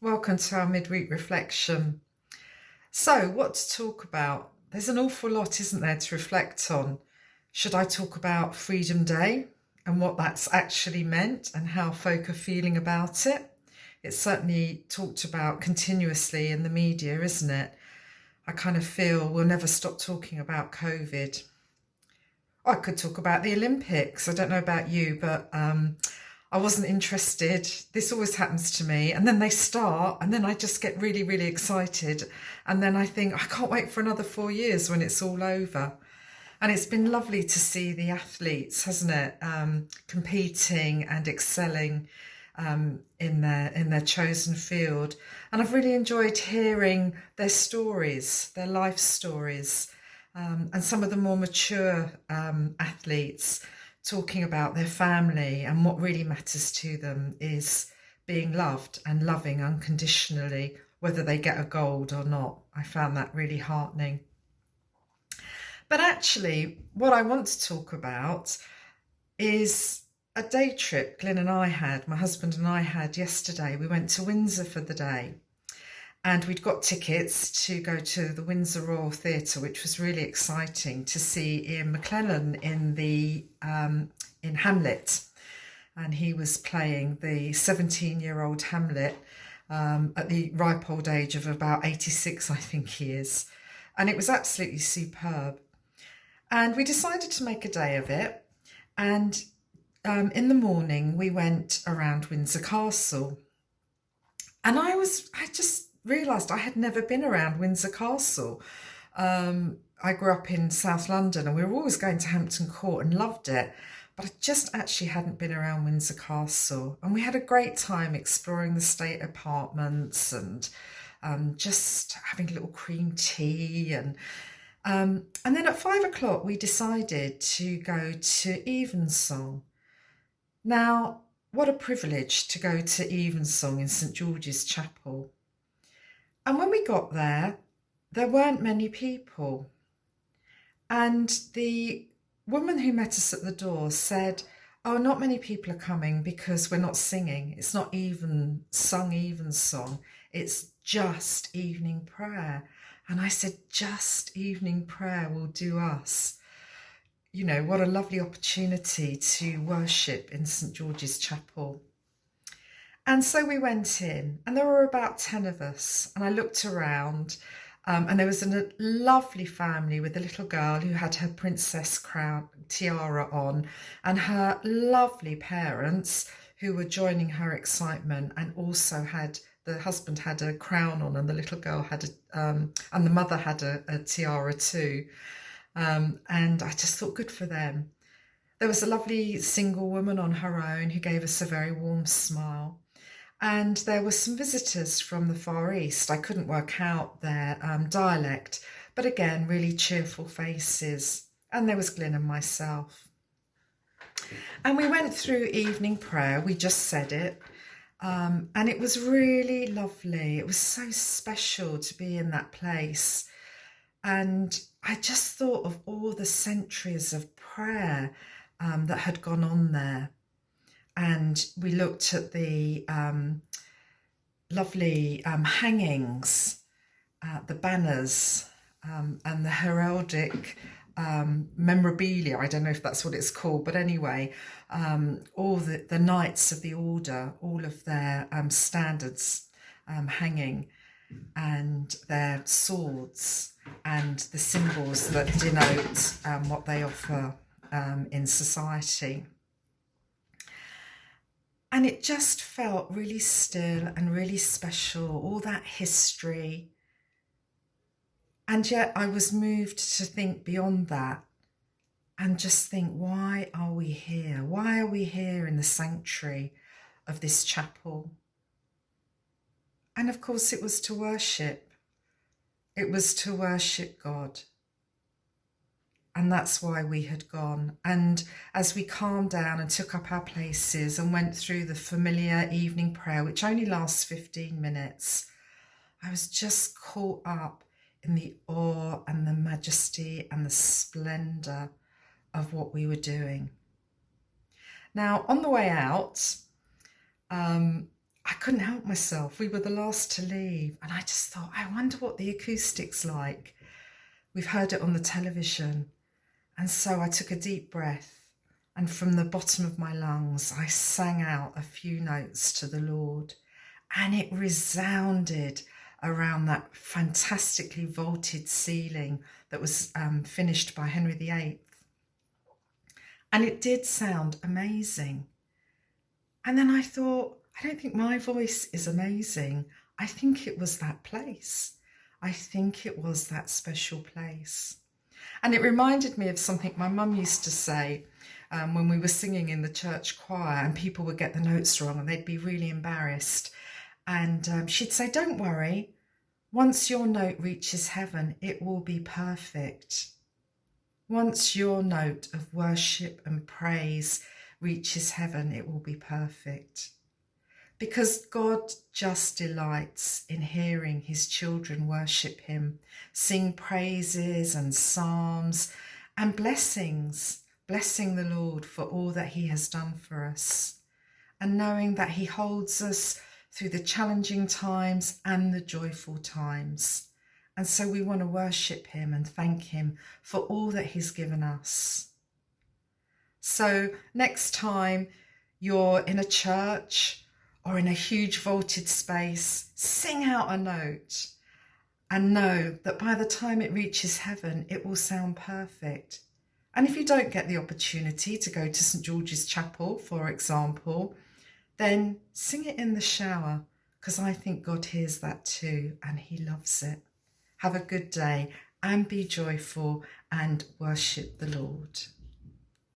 Welcome to our midweek reflection. So, what to talk about? There's an awful lot, isn't there, to reflect on? Should I talk about Freedom Day and what that's actually meant and how folk are feeling about it? It's certainly talked about continuously in the media, isn't it? I kind of feel we'll never stop talking about COVID. I could talk about the Olympics. I don't know about you, but I wasn't interested. This always happens to me. And then they start, and then I just get really, really excited. And then I think, I can't wait for another 4 years when it's all over. And it's been lovely to see the athletes, hasn't it, competing and excelling in their chosen field. And I've really enjoyed hearing their stories, their life stories, and some of the more mature athletes talking about their family and what really matters to them is being loved and loving unconditionally, whether they get a gold or not. I found that really heartening. But actually, what I want to talk about is a day trip Glyn and I had, my husband and I had yesterday. We went to Windsor for the day. And we'd got tickets to go to the Windsor Royal Theatre, which was really exciting to see Ian McKellen in Hamlet. And he was playing the 17-year-old Hamlet at the ripe old age of about 86, I think he is. And it was absolutely superb. And we decided to make a day of it. And in the morning, we went around Windsor Castle. And I just realised I had never been around Windsor Castle. I grew up in South London and we were always going to Hampton Court and loved it, but I just actually hadn't been around Windsor Castle. And we had a great time exploring the state apartments and just having a little cream tea. And then at 5 o'clock we decided to go to Evensong. Now, what a privilege to go to Evensong in St George's Chapel. And when we got there weren't many people. And the woman who met us at the door said, "Oh, not many people are coming because we're not singing. It's not Evensong. It's just evening prayer." And I said, "Just evening prayer will do us." You know, what a lovely opportunity to worship in St George's Chapel. And so we went in, and there were about 10 of us, and I looked around, and there was a lovely family with a little girl who had her princess crown tiara on, and her lovely parents who were joining her excitement, and also the husband had a crown on, and the little girl had and the mother had a tiara too. And I just thought, good for them. There was a lovely single woman on her own who gave us a very warm smile. And there were some visitors from the Far East. I couldn't work out their dialect, but again, really cheerful faces. And there was Glyn and myself. And we went through evening prayer. We just said it. And it was really lovely. It was so special to be in that place. And I just thought of all the centuries of prayer that had gone on there. And we looked at the lovely hangings, the banners, and the heraldic memorabilia. I don't know if that's what it's called, but anyway, all the knights of the order, all of their standards hanging, and their swords and the symbols that denote what they offer in society. And it just felt really still and really special, all that history. And yet I was moved to think beyond that and just think, why are we here? Why are we here in the sanctuary of this chapel? And of course it was to worship. It was to worship God. And that's why we had gone. And as we calmed down and took up our places and went through the familiar evening prayer, which only lasts 15 minutes, I was just caught up in the awe and the majesty and the splendour of what we were doing. Now, on the way out, I couldn't help myself. We were the last to leave. And I just thought, I wonder what the acoustic's like. We've heard it on the television. And so I took a deep breath. And from the bottom of my lungs, I sang out a few notes to the Lord. And it resounded around that fantastically vaulted ceiling that was finished by Henry VIII. And it did sound amazing. And then I thought, I don't think my voice is amazing. I think it was that place. I think it was that special place. And it reminded me of something my mum used to say when we were singing in the church choir and people would get the notes wrong and they'd be really embarrassed. And she'd say, don't worry, once your note reaches heaven, it will be perfect. Once your note of worship and praise reaches heaven, it will be perfect. Because God just delights in hearing his children worship him, sing praises and psalms and blessings, blessing the Lord for all that he has done for us, and knowing that he holds us through the challenging times and the joyful times. And so we want to worship him and thank him for all that he's given us. So next time you're in a church or in a huge vaulted space, sing out a note and know that by the time it reaches heaven, it will sound perfect. And if you don't get the opportunity to go to St. George's Chapel, for example, then sing it in the shower, because I think God hears that too and he loves it. Have a good day and be joyful and worship the Lord.